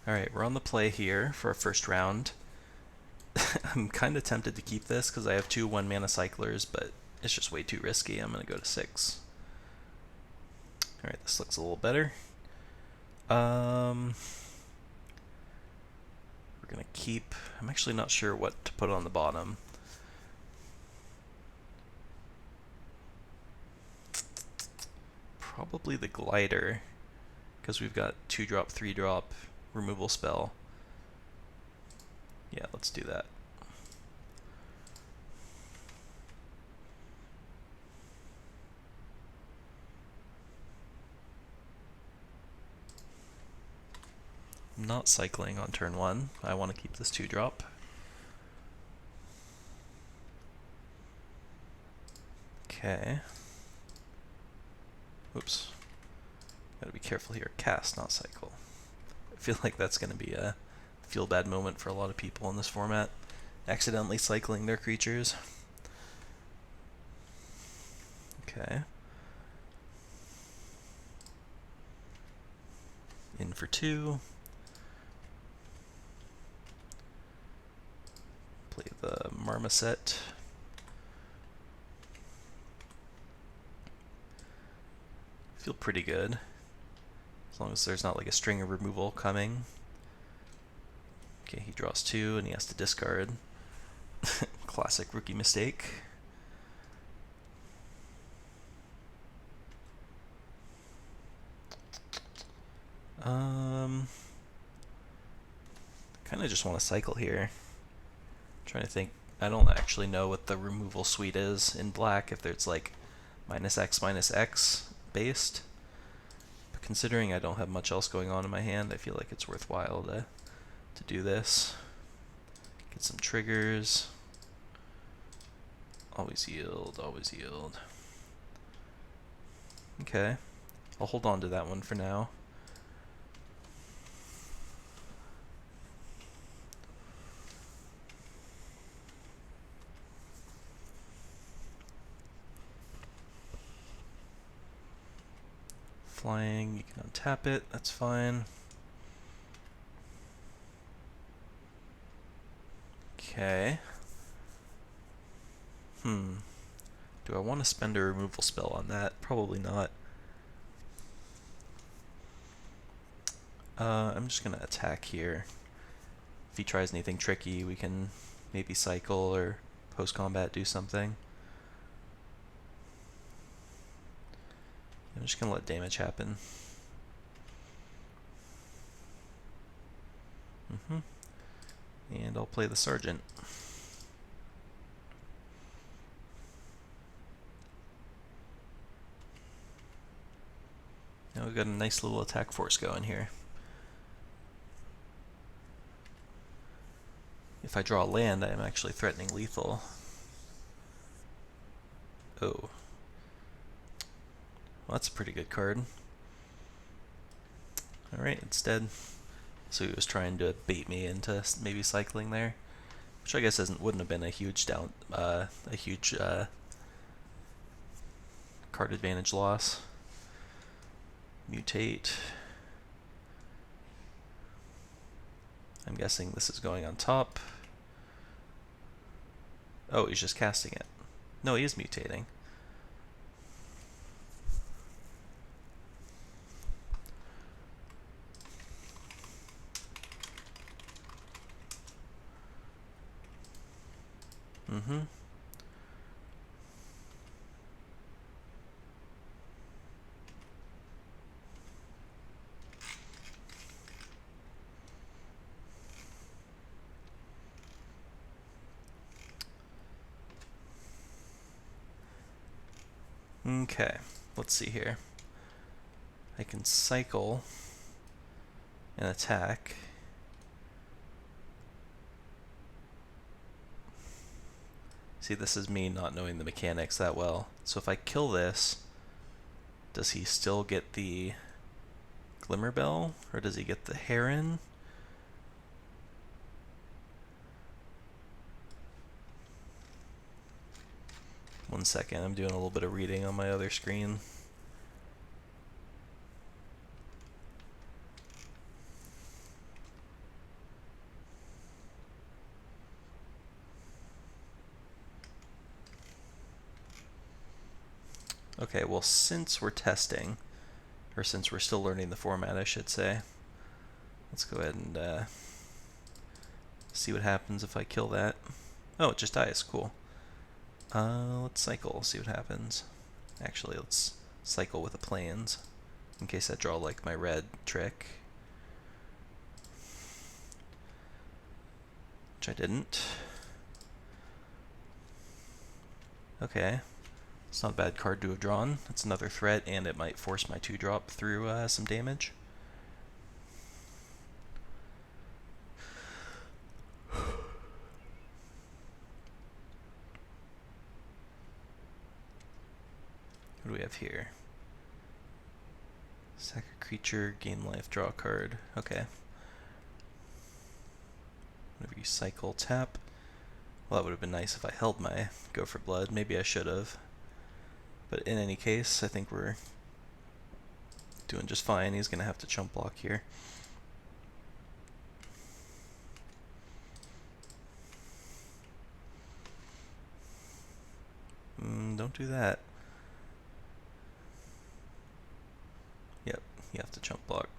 Alright, we're on the play here for our first round. I'm kind of tempted to keep this because I have two 1-mana cyclers, but it's just way too risky. I'm going to go to 6. Alright, this looks a little better. We're going to keep... I'm actually not sure what to put on the bottom. Probably the glider, because we've got 2-drop, 3-drop removal spell. Yeah, let's do that. I'm not cycling on turn 1. I want to keep this 2-drop. Okay. Oops. Gotta be careful here. Cast, not cycle. I feel like that's going to be a feel-bad moment for a lot of people in this format. Accidentally cycling their creatures. Okay. In for 2. Play the Marmoset. Feel pretty good. As long as there's not like a string of removal coming. Okay, he draws 2 and he has to discard. Classic rookie mistake. Kind of just want to cycle here. Trying to think. I don't actually know what the removal suite is in black, if there's like -X based. But considering I don't have much else going on in my hand, I feel like it's worthwhile to do this. Get some triggers. Always yield, always yield. Okay. I'll hold on to that one for now. Flying, you can untap it, that's fine. Okay. Do I want to spend a removal spell on that? Probably not. I'm just going to attack here. If he tries anything tricky, we can maybe cycle or post-combat do something. I'm just going to let damage happen. And I'll play the Sergeant. Now we've got a nice little attack force going here. If I draw a land, I am actually threatening lethal. Oh. Well, that's a pretty good card. Alright, it's dead. So he was trying to bait me into maybe cycling there, which I guess wouldn't have been a huge card advantage loss. Mutate. I'm guessing this is going on top. Oh, he's just casting it. No, he is mutating. Okay, let's see here. I can cycle and attack. See, this is me not knowing the mechanics that well. So if I kill this, does he still get the Glimmerbell, or does he get the Heron? One second, I'm doing a little bit of reading on my other screen. Okay, well, since we're testing, or since we're still learning the format, I should say, let's go ahead and see what happens if I kill that. Oh, it just dies. Cool. Let's cycle, see what happens. Actually, let's cycle with the plains, in case I draw like my red trick. Which I didn't. Okay. It's not a bad card to have drawn. It's another threat, and it might force my 2-drop through some damage. What do we have here? Sack a creature, gain life, draw a card. Okay. Whenever you cycle, tap. Well, that would have been nice if I held my Go for Blood. Maybe I should have. But in any case, I think we're doing just fine. He's going to have to chump block here. Don't do that. Yep, you have to chump block.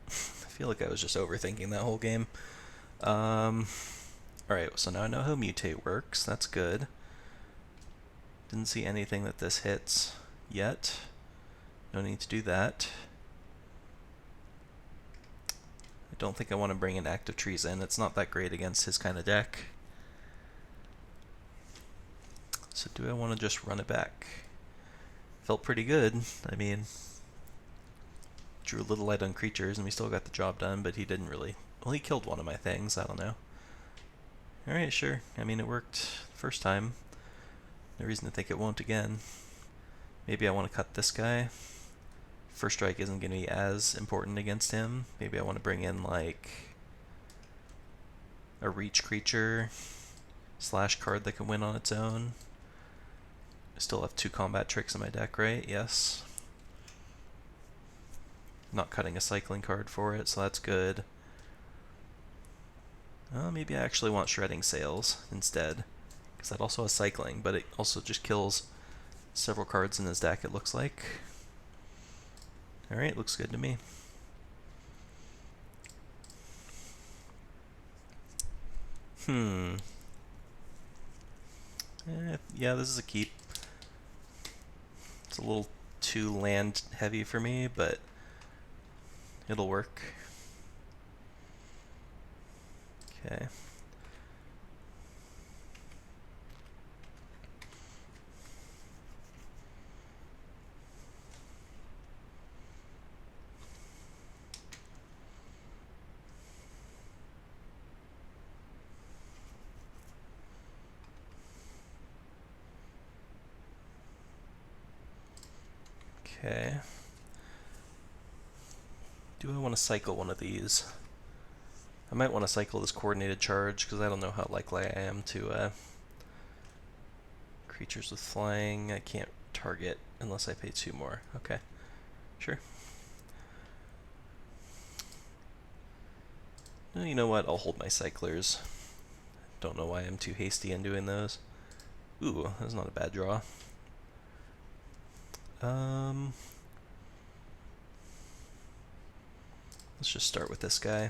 I feel like I was just overthinking that whole game. Alright, so now I know how Mutate works. That's good. Didn't see anything that this hits yet. No need to do that. I don't think I want to bring in Active Trees in. It's not that great against his kind of deck. So do I want to just run it back? Felt pretty good. I mean, drew a little light on creatures and we still got the job done, but he didn't really. Well, he killed one of my things. I don't know. Alright, sure. I mean, it worked the first time. No reason to think it won't again. Maybe I want to cut this guy. First strike isn't going to be as important against him. Maybe I want to bring in, like, a reach creature / card that can win on its own. I still have 2 combat tricks in my deck, right? Yes. Not cutting a cycling card for it, so that's good. Maybe I actually want Shredding Sails instead, because that also has cycling, but it also just kills several cards in his deck, it looks like. Alright, looks good to me. Yeah, this is a keep. It's a little too land heavy for me, but it'll work. Okay. Okay. Do I want to cycle one of these? I might want to cycle this Coordinated Charge, because I don't know how likely I am to creatures with flying. I can't target unless I pay 2 more. Okay, sure. No, you know what? I'll hold my cyclers. Don't know why I'm too hasty in doing those. Ooh, that's not a bad draw. Let's just start with this guy.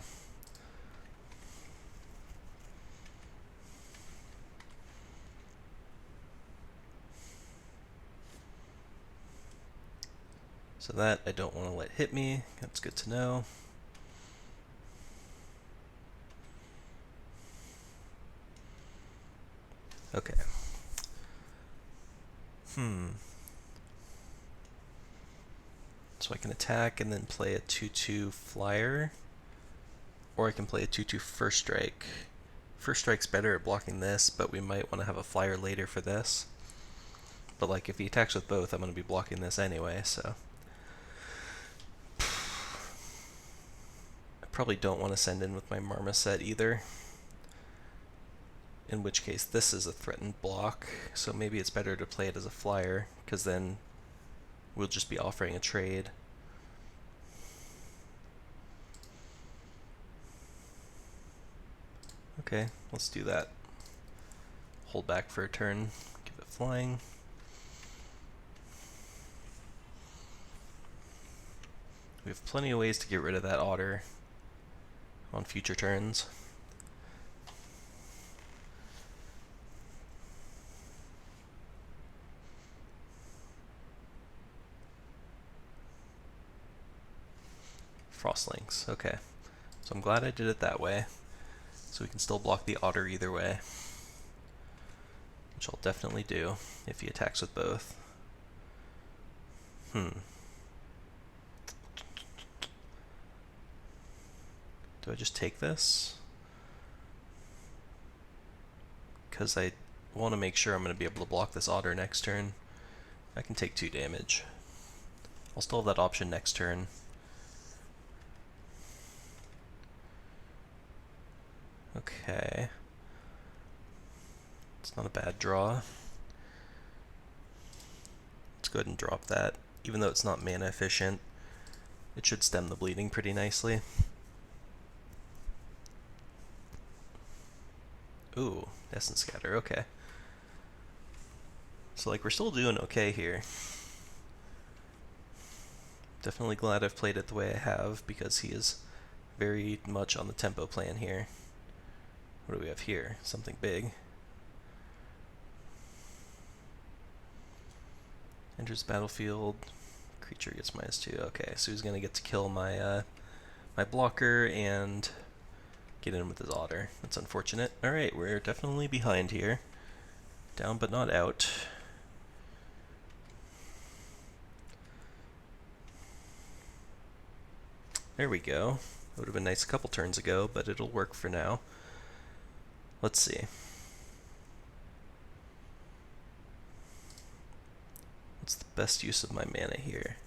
So that I don't want to let hit me. That's good to know. Okay. So I can attack and then play a 2/2 flyer, or I can play a 2/2 first strike. First strike's better at blocking this, but we might want to have a flyer later for this. But like if he attacks with both, I'm going to be blocking this anyway, so I probably don't want to send in with my Marmoset either. In which case this is a threatened block, so maybe it's better to play it as a flyer, because then we'll just be offering a trade. Okay, let's do that. Hold back for a turn, give it flying. We have plenty of ways to get rid of that otter on future turns. Frostlings, okay. So I'm glad I did it that way, so we can still block the otter either way, which I'll definitely do if he attacks with both. Do I just take this? Because I want to make sure I'm going to be able to block this otter next turn. I can take 2 damage. I'll still have that option next turn. Okay. It's not a bad draw. Let's go ahead and drop that. Even though it's not mana efficient, it should stem the bleeding pretty nicely. Ooh, Essence Scatter, okay. So like we're still doing okay here. Definitely glad I've played it the way I have, because he is very much on the tempo plan here. What do we have here? Something big. Enters battlefield. Creature gets -2. Okay, so he's gonna get to kill my my blocker and get in with his otter. That's unfortunate. Alright, we're definitely behind here. Down but not out. There we go. It would have been nice a couple turns ago, but it'll work for now. Let's see. What's the best use of my mana here?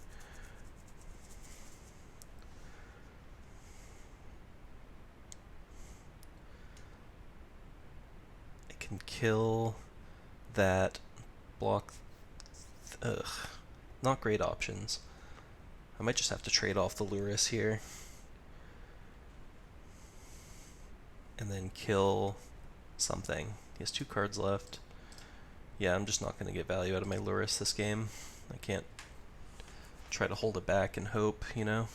I can kill that, block. Ugh. Not great options. I might just have to trade off the Lurrus here. And then kill something. He has 2 cards left. Yeah, I'm just not going to get value out of my Lurrus this game. I can't try to hold it back and hope, you know?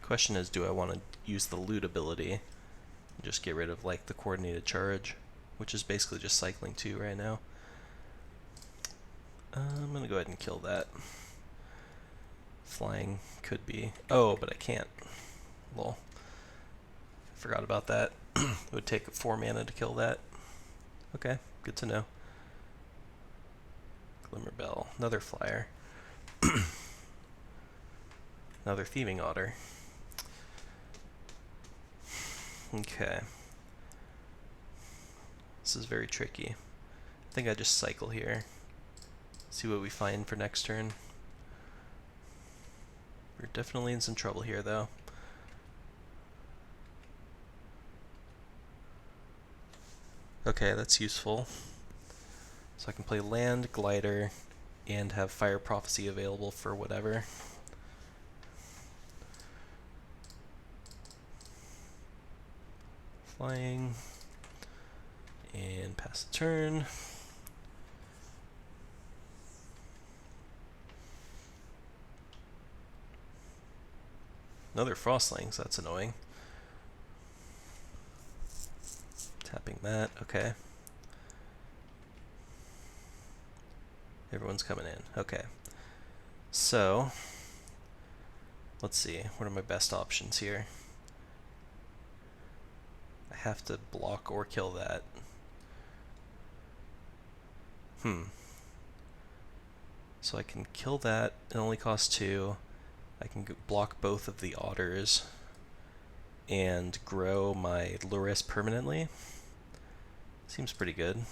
Question is, do I want to use the loot ability and just get rid of like the coordinated charge, which is basically just cycling 2 right now. I'm going to go ahead and kill that. Flying could be... Oh, but I can't. Lol. Forgot about that. It would take 4 mana to kill that. Okay, good to know. Glimmerbell. Another flyer. Another thieving otter. Okay. This is very tricky. I think I just cycle here. See what we find for next turn. We're definitely in some trouble here, though. Okay, that's useful. So I can play land, glider, and have Fire Prophecy available for whatever. Flying. And pass the turn. Another Frostlings, that's annoying. Tapping that, okay. Everyone's coming in, okay. So, let's see, what are my best options here? I have to block or kill that. So I can kill that, it only costs 2. I can block both of the otters and grow my Lurrus permanently. Seems pretty good.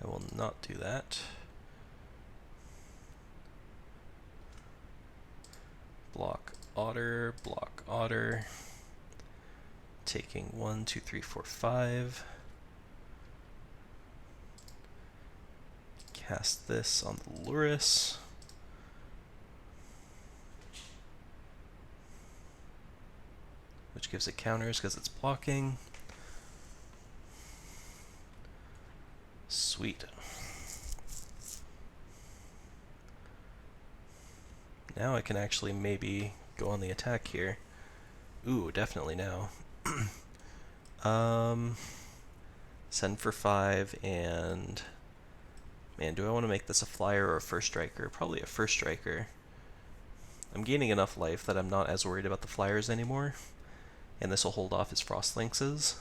I will not do that. Block otter, block otter. Taking 1, 2, 3, 4, 5. Cast this on the Lurus. Which gives it counters because it's blocking. Sweet. Now I can actually maybe go on the attack here. Ooh, definitely now. Send for 5 and... Man, do I want to make this a flyer or a first striker? Probably a first striker. I'm gaining enough life that I'm not as worried about the flyers anymore. And this will hold off his Frost Lynxes.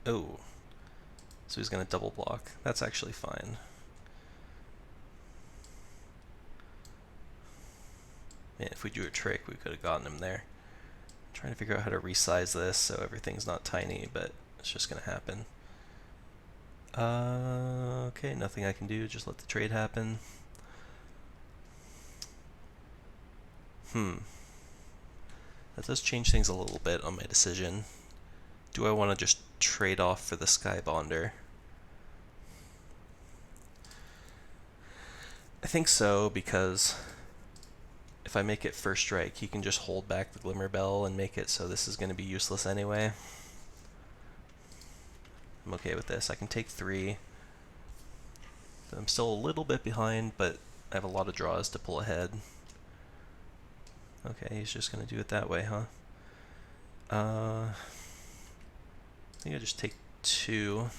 Oh. So he's going to double block. That's actually fine. Man, if we do a trick, we could have gotten him there. I'm trying to figure out how to resize this so everything's not tiny, but it's just going to happen. Okay, nothing I can do. Just let the trade happen. That does change things a little bit on my decision. Do I want to just trade off for the Sky Bonder? I think so, because if I make it first strike, he can just hold back the Glimmer Bell and make it so this is going to be useless anyway. I'm okay with this. I can take 3. I'm still a little bit behind, but I have a lot of draws to pull ahead. Okay, he's just going to do it that way, huh? I think I just take 2.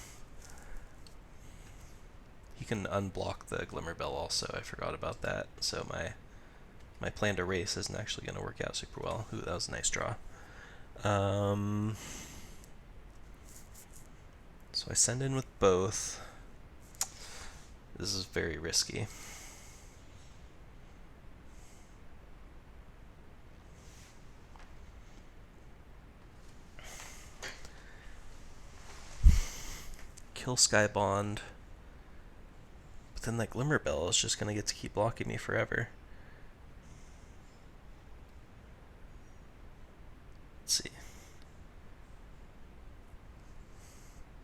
He can unblock the Glimmer Bell also. I forgot about that. So my plan to race isn't actually going to work out super well. Ooh, that was a nice draw. So I send in with both. This is very risky. Kill Skybond. But then that Glimmer Bell is just going to get to keep blocking me forever. Let's see.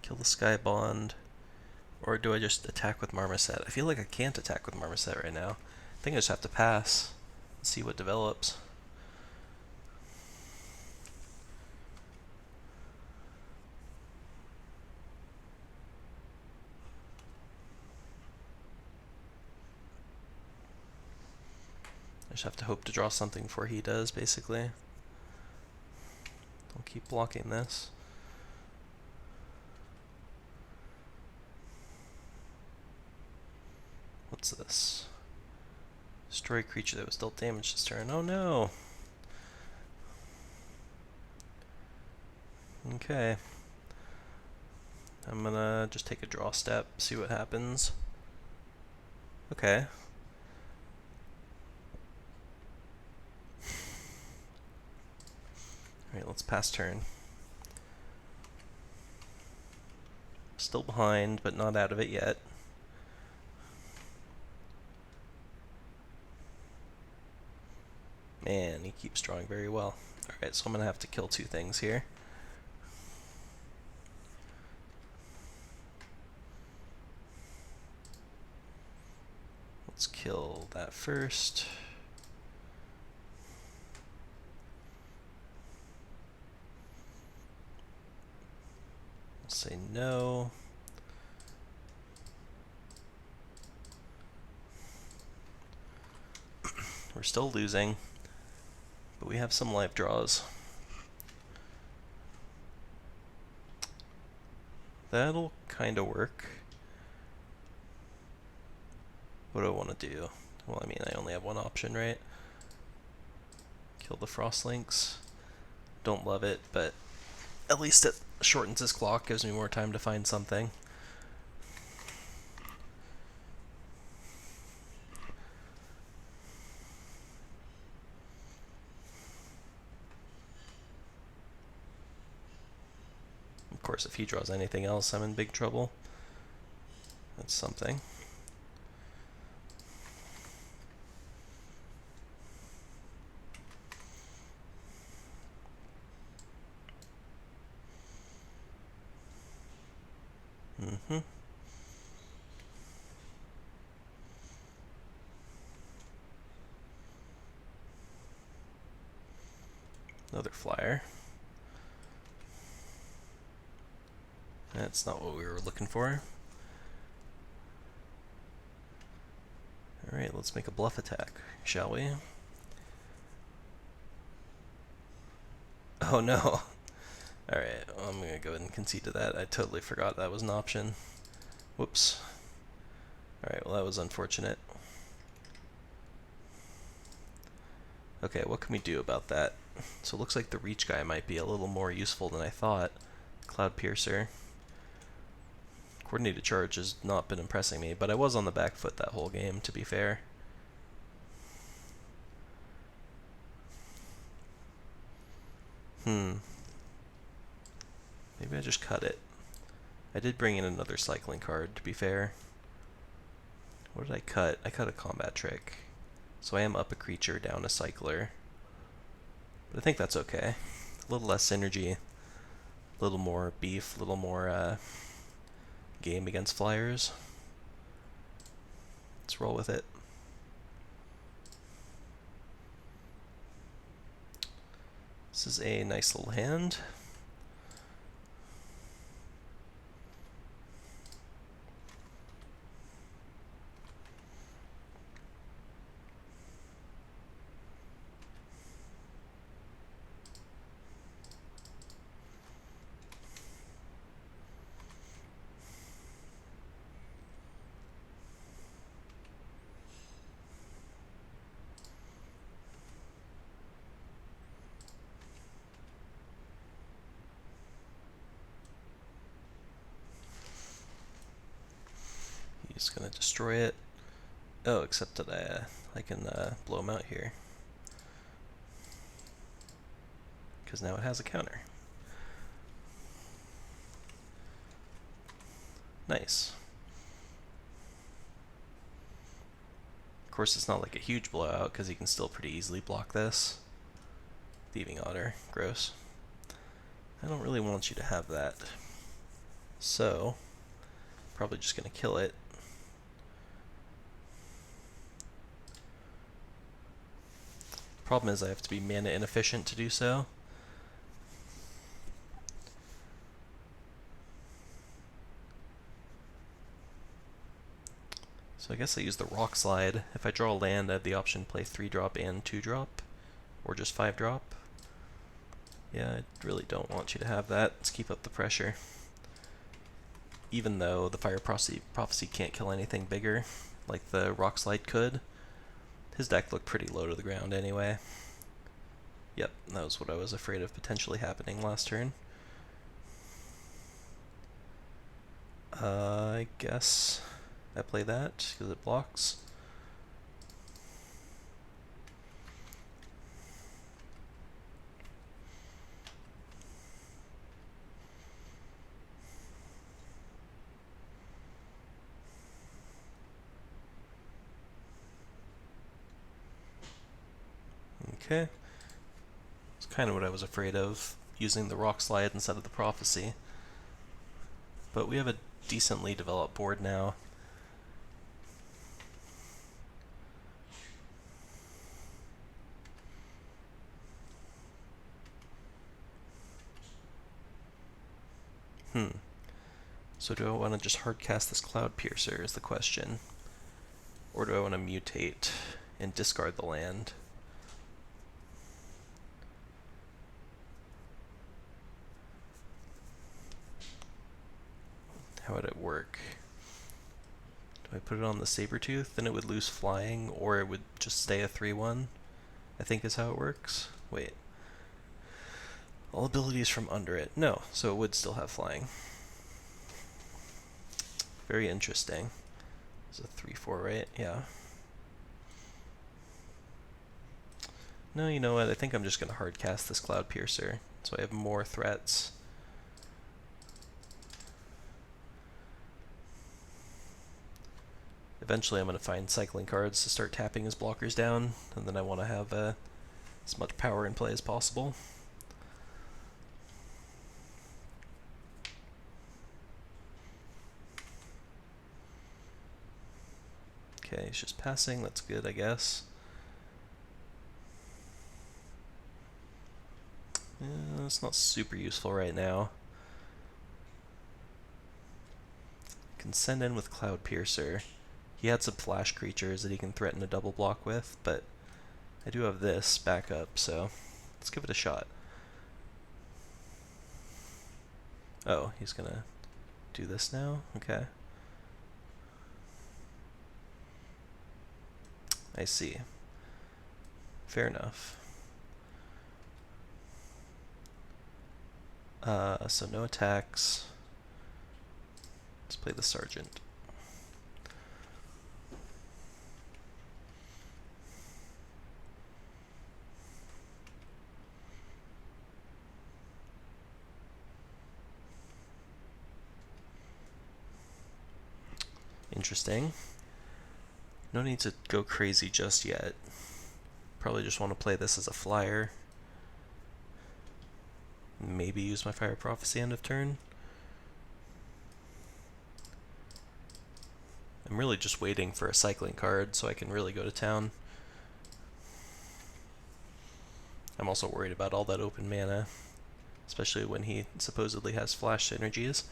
Kill the Skybond. Or do I just attack with Marmoset? I feel like I can't attack with Marmoset right now. I think I just have to pass and see what develops. I just have to hope to draw something before he does, basically. I'll keep blocking this. What's this? Destroy a creature that was dealt damage this turn. Oh no! Okay. I'm gonna just take a draw step, see what happens. Okay. Alright, let's pass turn. Still behind, but not out of it yet. Man, he keeps drawing very well. Alright, so I'm gonna have to kill 2 things here. Let's kill that first. Let's say no. We're still losing, but we have some live draws. That'll kind of work. What do I want to do? Well, I mean, I only have one option, right? Kill the Frost Lynx. Don't love it, but at least it shortens his clock, gives me more time to find something. Of course, if he draws anything else, I'm in big trouble. That's something. Mm-hmm. Another flyer. That's not what we were looking for. Alright, let's make a bluff attack, shall we? Oh no! Alright, well, I'm gonna go ahead and concede to that. I totally forgot that was an option. Whoops. Alright, well that was unfortunate. Okay, what can we do about that? So it looks like the reach guy might be a little more useful than I thought. Cloud Piercer. Coordinated charge has not been impressing me, but I was on the back foot that whole game, to be fair. Maybe I just cut it. I did bring in another cycling card, to be fair. What did I cut? I cut a combat trick. So I am up a creature, down a cycler. But I think that's okay. A little less synergy, a little more beef, a little more game against flyers. Let's roll with it. This is a nice little hand. He's gonna destroy it. Oh, except that I can blow him out here. Because now it has a counter. Nice. Of course, it's not like a huge blowout, because he can still pretty easily block this. Thieving Otter. Gross. I don't really want you to have that. So, probably just gonna kill it. Problem is I have to be mana inefficient to do so. So I guess I use the Rock Slide. If I draw a land, I have the option to play 3-drop and 2-drop, or just 5-drop. Yeah, I really don't want you to have that. Let's keep up the pressure. Even though the Fire Prophecy can't kill anything bigger, like the Rock Slide could, his deck looked pretty low to the ground anyway. Yep, that was what I was afraid of potentially happening last turn. I guess I play that because it blocks. Okay. It's kind of what I was afraid of, using the Rock Slide instead of the Prophecy. But we have a decently developed board now. So do I want to just hardcast this Cloud Piercer is the question. Or do I want to mutate and discard the land? How would it work? Do I put it on the Sabertooth? Then it would lose flying, or it would just stay a 3-1, I think is how it works. Wait. All abilities from under it. No, so it would still have flying. Very interesting. It's a 3-4, right? Yeah. No, you know what? I think I'm just going to hardcast this Cloud Piercer, so I have more threats. Eventually I'm going to find cycling cards to start tapping his blockers down, and then I want to have as much power in play as possible. Okay, he's just passing, that's good, I guess. It's not super useful right now. Can send in with Cloud Piercer. He had some flash creatures that he can threaten a double block with, but I do have this backup, so let's give it a shot. Oh, he's gonna do this now? Okay. I see. Fair enough. So no attacks. Let's play the Sergeant. Interesting. No need to go crazy just yet. Probably just want to play this as a flyer. Maybe use my Fire Prophecy end of turn. I'm really just waiting for a cycling card so I can really go to town. I'm also worried about all that open mana, especially when he supposedly has flash synergies.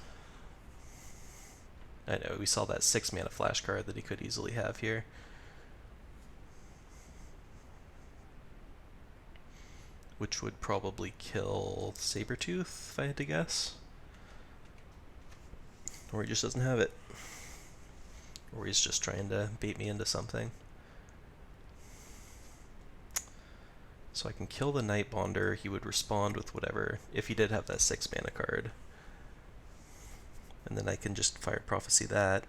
I know, we saw that 6 mana flash card that he could easily have here. Which would probably kill Sabertooth, if I had to guess. Or he just doesn't have it. Or he's just trying to bait me into something. So I can kill the Nightbonder, he would respond with whatever, if he did have that 6 mana card. And then I can just Fire Prophecy that.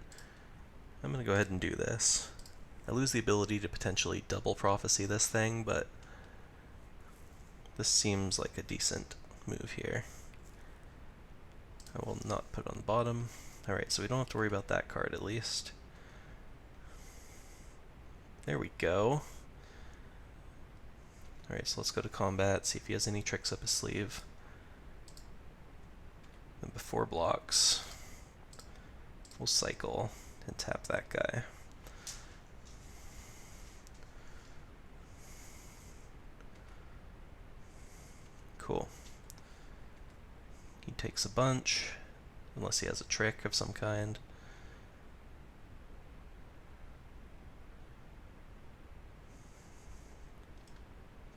I'm going to go ahead and do this. I lose the ability to potentially double Prophecy this thing, but this seems like a decent move here. I will not put it on the bottom. Alright, so we don't have to worry about that card at least. There we go. Alright, so let's go to combat, see if he has any tricks up his sleeve. And before blocks, we'll cycle and tap that guy. Cool. He takes a bunch, unless he has a trick of some kind.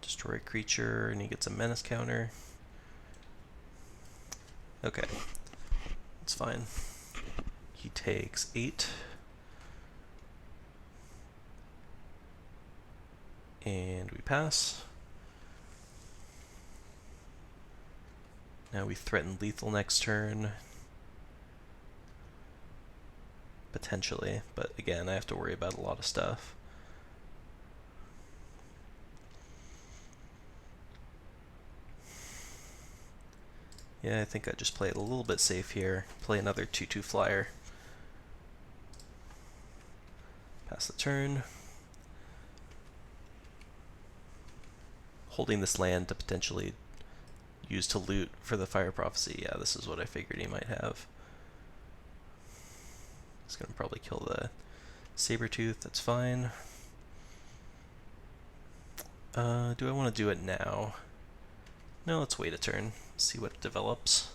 Destroy creature, and he gets a menace counter. Okay, that's fine. He takes 8. And we pass. Now we threaten lethal next turn. Potentially, but again, I have to worry about a lot of stuff. Yeah, I think I just play it a little bit safe here. Play another 2/2 flyer. Pass the turn. Holding this land to potentially use to loot for the Fire Prophecy. Yeah, this is what I figured he might have. He's going to probably kill the Sabertooth, that's fine. Do I want to do it now? No, let's wait a turn, see what develops.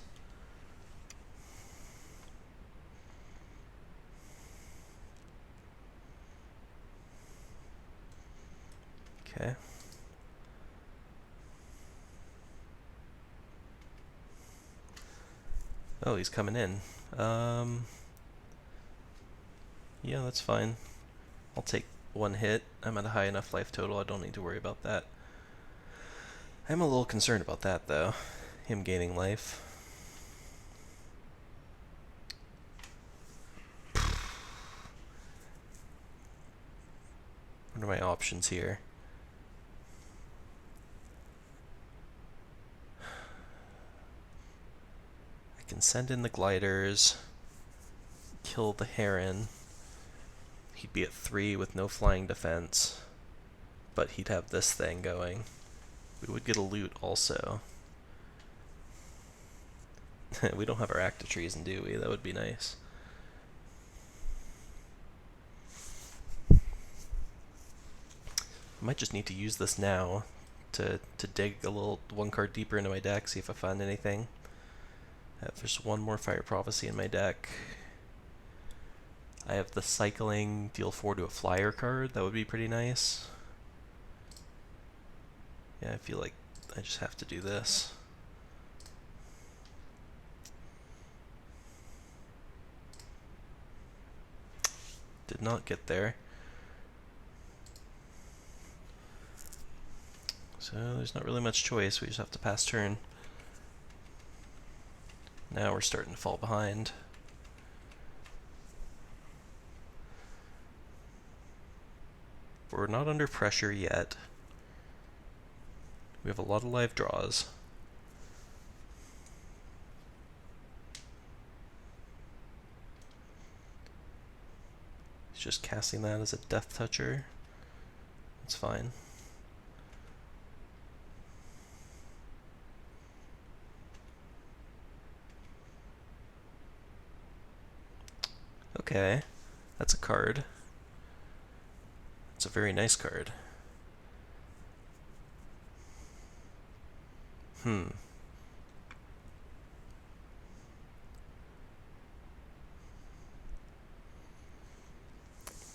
Okay. Oh, he's coming in. Yeah, that's fine. I'll take 1 hit. I'm at a high enough life total, I don't need to worry about that. I'm a little concerned about that, though. Him gaining life. What are my options here? Can send in the gliders, kill the heron. he'd be at 3 with no flying defense, but he'd have this thing going. We would get a loot also. We don't have our active treason, do we? That would be nice. I might just need to use this now to dig a little one card deeper into my deck, see if I find anything. There's one more Fire Prophecy in my deck. I have the cycling deal 4 to a flyer card. That would be pretty nice. Yeah, I feel like I just have to do this. Did not get there. So there's not really much choice. We just have to pass turn. Now we're starting to fall behind. We're not under pressure yet. We have a lot of live draws. He's just casting that as a Death Toucher. It's fine. Okay, that's a card. It's a very nice card.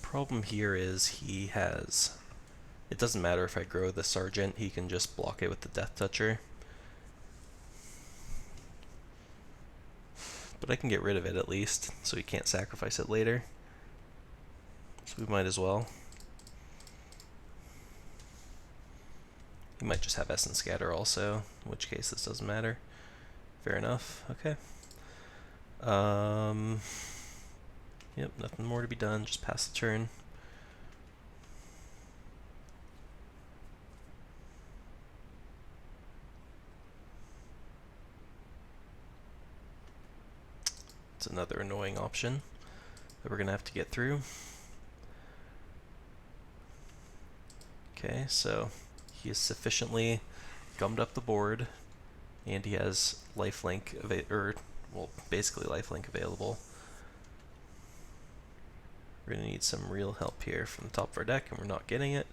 Problem here is he has... It doesn't matter if I grow the Sergeant, he can just block it with the Death Toucher. But I can get rid of it at least, so he can't sacrifice it later. So we might as well. He might just have Essence Scatter also, in which case this doesn't matter. Fair enough, okay. Yep, nothing more to be done, just pass the turn. It's another annoying option that we're gonna have to get through. Okay, so he is sufficiently gummed up the board, and he has lifelink basically lifelink available. We're gonna need some real help here from the top of our deck, and we're not getting it.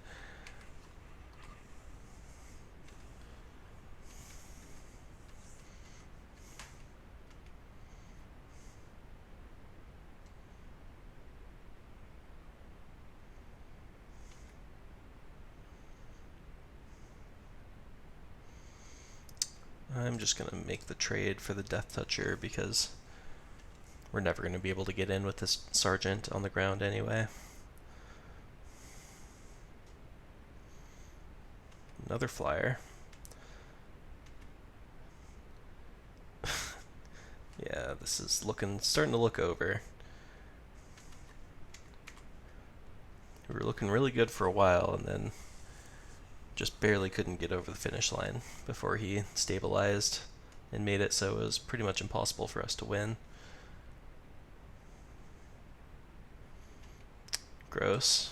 I'm just going to make the trade for the Death Toucher because we're never going to be able to get in with this Sergeant on the ground anyway. Another flyer. Yeah, this is starting to look over. We were looking really good for a while, and then just barely couldn't get over the finish line before he stabilized and made it so it was pretty much impossible for us to win. Gross.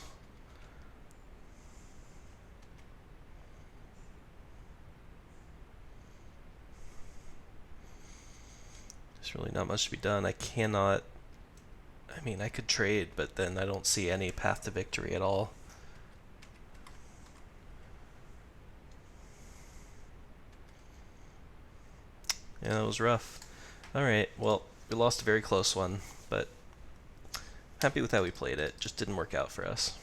There's really not much to be done. I mean, I could trade, but then I don't see any path to victory at all. Yeah, that was rough. Alright, well, we lost a very close one, but happy with how we played it. Just didn't work out for us.